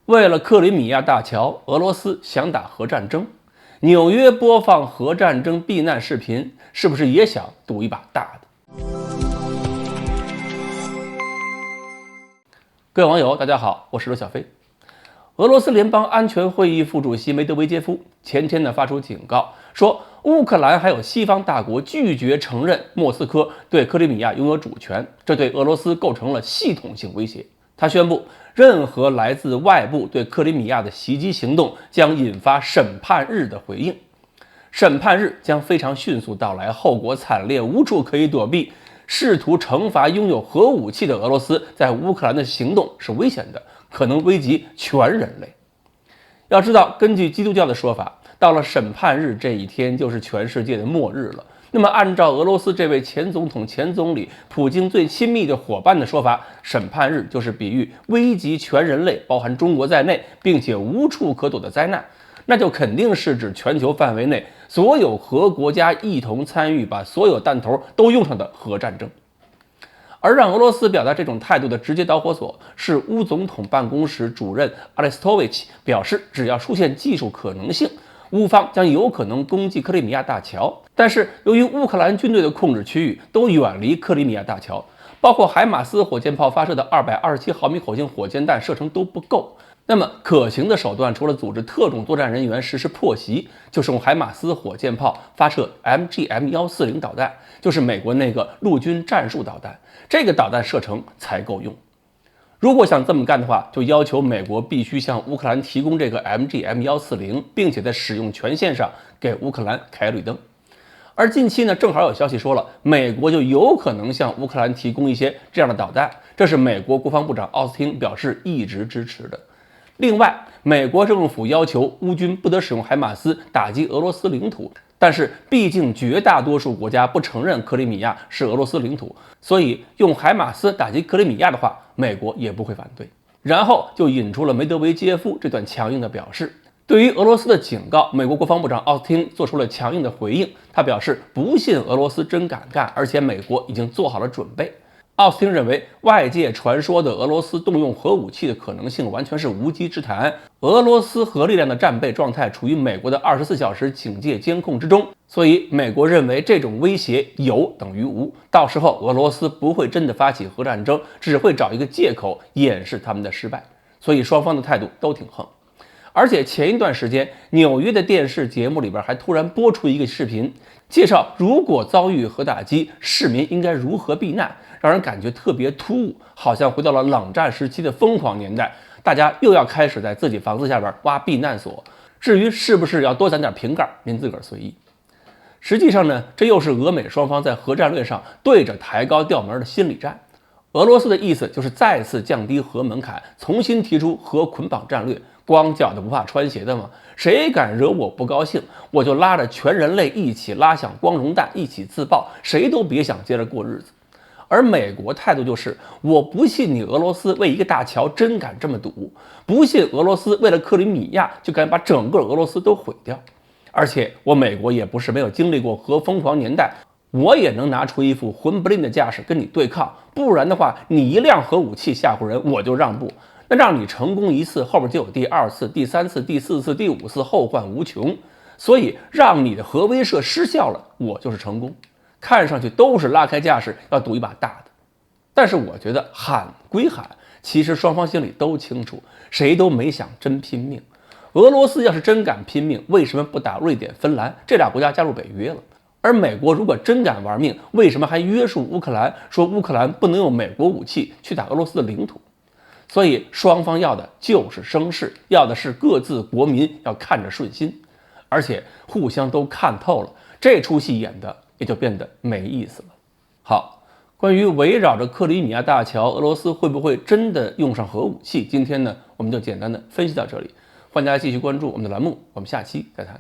为了克里米亚大桥，俄罗斯想打核战争。纽约播放核战争避难视频，是不是也想赌一把大的？各位网友，大家好，我是刘小飞。俄罗斯联邦安全会议副主席梅德韦杰夫前天发出警告，说乌克兰还有西方大国拒绝承认莫斯科对克里米亚拥有主权，这对俄罗斯构成了系统性威胁。他宣布，任何来自外部对克里米亚的袭击行动将引发审判日的回应。审判日将非常迅速到来，后果惨烈，无处可以躲避。试图惩罚拥有核武器的俄罗斯在乌克兰的行动是危险的，可能危及全人类。要知道，根据基督教的说法，到了审判日这一天就是全世界的末日了。那么按照俄罗斯这位前总统、前总理普京最亲密的伙伴的说法，审判日就是比喻危及全人类，包含中国在内，并且无处可躲的灾难。那就肯定是指全球范围内所有核国家一同参与，把所有弹头都用上的核战争。而让俄罗斯表达这种态度的直接导火索是乌总统办公室主任阿列斯托维奇表示，只要出现技术可能性，乌方将有可能攻击克里米亚大桥。但是由于乌克兰军队的控制区域都远离克里米亚大桥，包括海马斯火箭炮发射的227毫米口径火箭弹射程都不够，那么可行的手段除了组织特种作战人员实施破袭，就是用海马斯火箭炮发射 MGM-140 导弹，就是美国那个陆军战术导弹，这个导弹射程才够用。如果想这么干的话，就要求美国必须向乌克兰提供这个 MGM-140，并且在使用权限上给乌克兰开绿灯。而近期正好有消息说了，美国就有可能向乌克兰提供一些这样的导弹，这是美国国防部长奥斯汀表示一直支持的。另外，美国政府要求乌军不得使用海马斯打击俄罗斯领土，但是毕竟绝大多数国家不承认克里米亚是俄罗斯领土，所以用海马斯打击克里米亚的话，美国也不会反对。然后就引出了梅德韦杰夫这段强硬的表示。对于俄罗斯的警告，美国国防部长奥斯汀做出了强硬的回应，他表示不信俄罗斯真敢干，而且美国已经做好了准备。奥斯汀认为，外界传说的俄罗斯动用核武器的可能性完全是无稽之谈。俄罗斯核力量的战备状态处于美国的24小时警戒监控之中，所以美国认为这种威胁有等于无，到时候俄罗斯不会真的发起核战争，只会找一个借口掩饰他们的失败。所以双方的态度都挺横。而且前一段时间，纽约的电视节目里边还突然播出一个视频，介绍如果遭遇核打击，市民应该如何避难，让人感觉特别突兀，好像回到了冷战时期的疯狂年代，大家又要开始在自己房子下边挖避难所。至于是不是要多攒点瓶盖，您自个儿随意。实际上这又是俄美双方在核战略上对着抬高调门的心理战。俄罗斯的意思就是再次降低核门槛，重新提出核捆绑战略。光脚的不怕穿鞋的吗？谁敢惹我不高兴，我就拉着全人类一起拉响光荣弹，一起自爆，谁都别想接着过日子。而美国态度就是，我不信你俄罗斯为一个大桥真敢这么赌，不信俄罗斯为了克里米亚就敢把整个俄罗斯都毁掉。而且我美国也不是没有经历过核疯狂年代，我也能拿出一副混不吝的架势跟你对抗，不然的话，你一辆核武器吓唬人，我就让步。那让你成功一次，后面就有第二次、第三次、第四次、第五次，后患无穷。所以让你的核威慑失效了，我就是成功。看上去都是拉开架势要赌一把大的，但是我觉得喊归喊，其实双方心里都清楚，谁都没想真拼命。俄罗斯要是真敢拼命，为什么不打瑞典、芬兰这俩国家加入北约了？而美国如果真敢玩命，为什么还约束乌克兰，说乌克兰不能用美国武器去打俄罗斯的领土？所以双方要的就是声势，要的是各自国民要看着顺心，而且互相都看透了，这出戏演的也就变得没意思了。好，关于围绕着克里米亚大桥，俄罗斯会不会真的用上核武器，今天我们就简单的分析到这里，欢迎大家继续关注我们的栏目，我们下期再谈。